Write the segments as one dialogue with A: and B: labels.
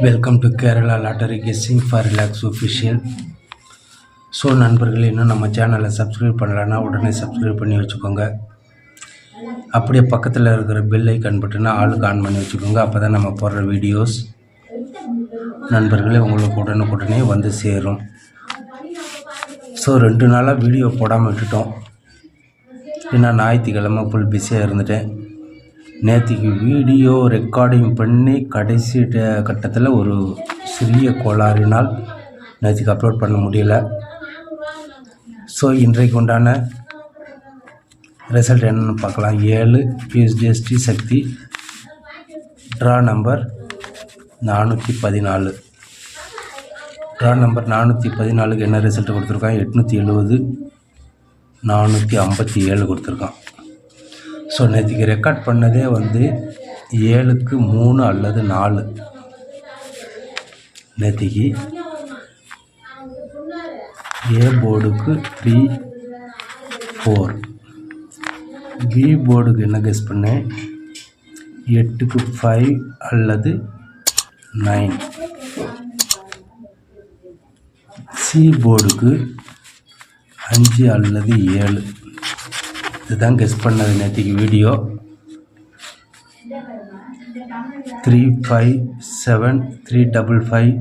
A: Welcome to Kerala lottery guessing for relax official. So நண்பர்களே, இன்னும் நம்ம சேனலை சப்ஸ்கிரைப் பண்ணலைன்னா உடனே சப்ஸ்கிரைப் பண்ணி வச்சுக்கோங்க. அப்படியே பக்கத்தில் இருக்கிற பெல் ஐக்கான் பட்டனை ஆளுக்கு ஆன் பண்ணி வச்சுக்கோங்க. அப்போ தான் நம்ம போடுற வீடியோஸ் நண்பர்களே உங்களுக்கு உடனுக்குடனே வந்து சேரும். ஸோ 2 நாளாக வீடியோ போடாமல் விட்டுட்டோம். ஏன்னா ஞாயிற்றுக்கிழமை ஃபுல் பிஸியாக இருந்துட்டேன். நேற்றுக்கு வீடியோ ரெக்கார்டிங் பண்ணி கடைசி கட்டத்தில் ஒரு சிறிய கோளாறினால் நேற்றுக்கு அப்லோட் பண்ண முடியல. ஸோ இன்றைக்கு உண்டான ரிசல்ட் என்னென்னு பார்க்கலாம். 7 பிஎஸ்டிஎஸ்டி சக்தி ட்ரா நம்பர் 414. ட்ரா நம்பர் 414க்கு என்ன ரிசல்ட் கொடுத்துருக்கான்? 870 457 கொடுத்துருக்கான். ஸோ நேற்றுக்கு ரெக்கார்ட் பண்ணதே 7க்கு 3 அல்லது 4. நேற்றுக்கு ஏ போர்டுக்கு 3, 4. பி போர்டுக்கு என்ன கெஸ் பண்ணேன்? 8க்கு 5 அல்லது 9. சி போர்டுக்கு 5 அல்லது 7. இதுதான் கெஸ் பண்ணது நேற்றுக்கு வீடியோ. 3, 5, 7, 355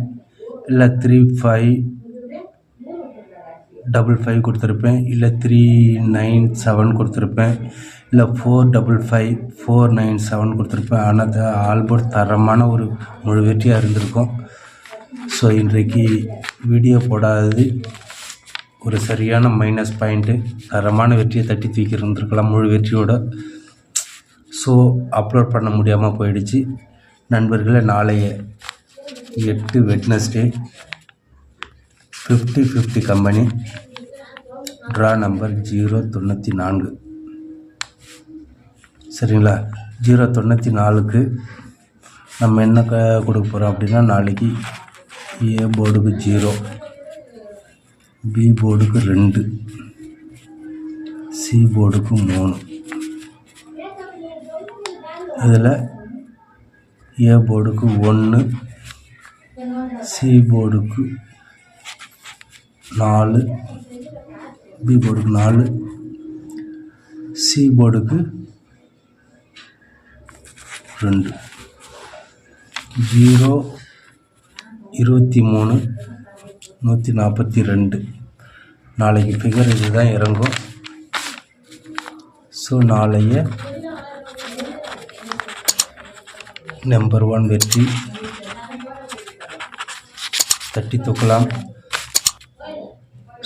A: இல்லை 3555 கொடுத்துருப்பேன், இல்லை 397 கொடுத்துருப்பேன், இல்லை 455 497 கொடுத்துருப்பேன். ஆனால் ஆல்போர்ட் தரமான ஒரு முழு வெற்றியாக இருந்திருக்கும். ஸோ இன்றைக்கு வீடியோ போடாதது ஒரு சரியான மைனஸ் பாயிண்ட்டு. தரமான வெற்றியை தட்டி தூக்கி இருந்திருக்கலாம் முழு வெற்றியோட. ஸோ அப்லோட் பண்ண முடியாமல் போயிடுச்சு. நண்பர்களே, நாளைய 8 வெட்னஸ்டே 50-50 கம்பெனி ட்ரா நம்பர் 094. சரிங்களா? 094க்கு நம்ம என்ன கொடுக்க போகிறோம் அப்படின்னா, நாளைக்கு ஏ போர்டுக்கு 0, பி போர்டுக்கு 2, சி போர்டுக்கு 3. இதில் ஏ போர்டுக்கு 1, சி போர்டுக்கு 4, பி போர்டுக்கு 4, சி போர்டுக்கு 2. 0, 23, 142. நாளைக்கு ஃபிகர் இது தான் இறங்கும். ஸோ நாளைய நம்பர் 1 வெற்றி தட்டி தூக்கலாம்.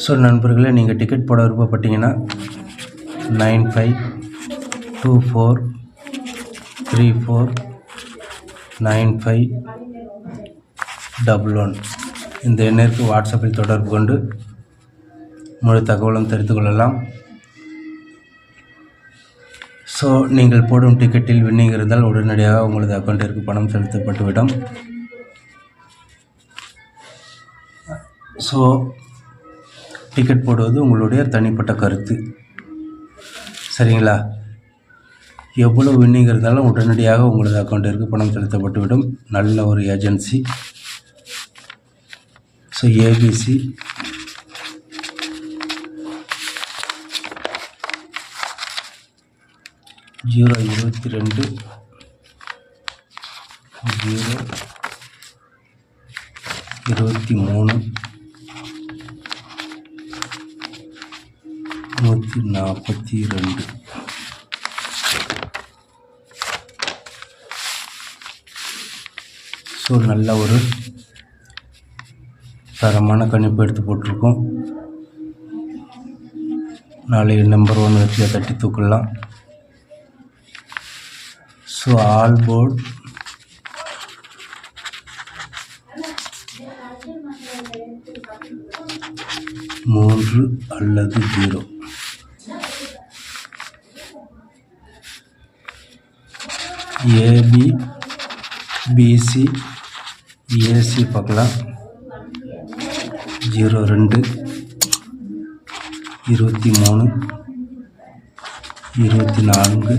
A: ஸோ நண்பர்களே, நீங்கள் டிக்கெட் போட விருப்பப்பட்டீங்கன்னா 9524349511 இந்த எண்ணிற்கு வாட்ஸ்அப்பில் தொடர்பு கொண்டு முழு தகவலும் தெரிந்து கொள்ளலாம். ஸோ நீங்கள் போடும் டிக்கெட்டில் வின்னிங் இருந்தால் உடனடியாக உங்களது அக்கௌண்ட்டிற்கு பணம் செலுத்தப்பட்டுவிடும். ஸோ டிக்கெட் போடுவது உங்களுடைய தனிப்பட்ட கருத்து. சரிங்களா? எவ்வளோ வின்னிங் இருந்தாலும் உடனடியாக உங்களது அக்கௌண்ட்டிற்கு பணம் செலுத்தப்பட்டுவிடும். நல்ல ஒரு agency. So ABC zero 22 0 23 142. So நல்ல ஒரு தரமான கணிப்பு எடுத்து போட்டிருக்கோம். நாளைய நம்பர் 1 வெற்றியை தட்டி தூக்கலாம். ஸோ ஆல் போர்ட் 3 அல்லது 0. ஏபி பிசி ஏசி பார்க்கலாம். 02 23 24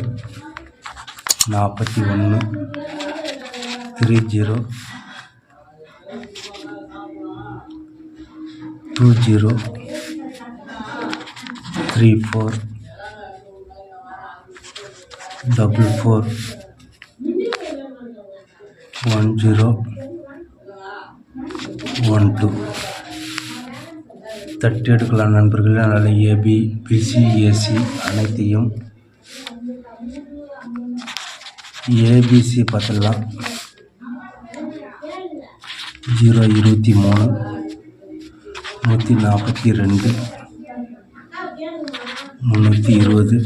A: 41 30 2034 தட்டி எடுக்கலாம் நண்பர்களே. அதனால் ஏபி பிசி ஏசி அனைத்தையும் ஏபிசி பார்த்துடலாம். 023 142 320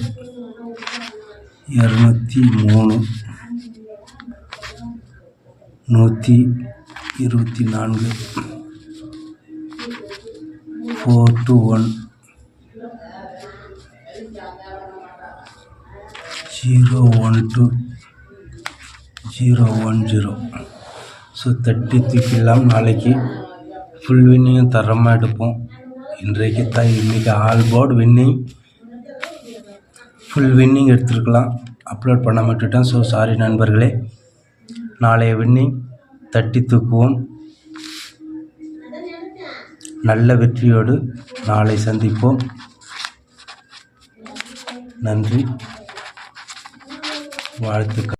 A: 203 124 421 012 010. ஸோ தட்டி தூக்கிடலாம். நாளைக்கு ஃபுல் வின்னிங்கும் தரமாக எடுப்போம். இன்றைக்கி all board winning, full winning எடுத்துருக்கலாம். அப்லோட் பண்ண மாட்டேன். ஸோ சாரி நண்பர்களே. நாளைய வின்னிங் தட்டி தூக்குவோம். நல்ல வெற்றியோடு நாளை சந்திப்போம். நன்றி, வாழ்த்துக்கள்.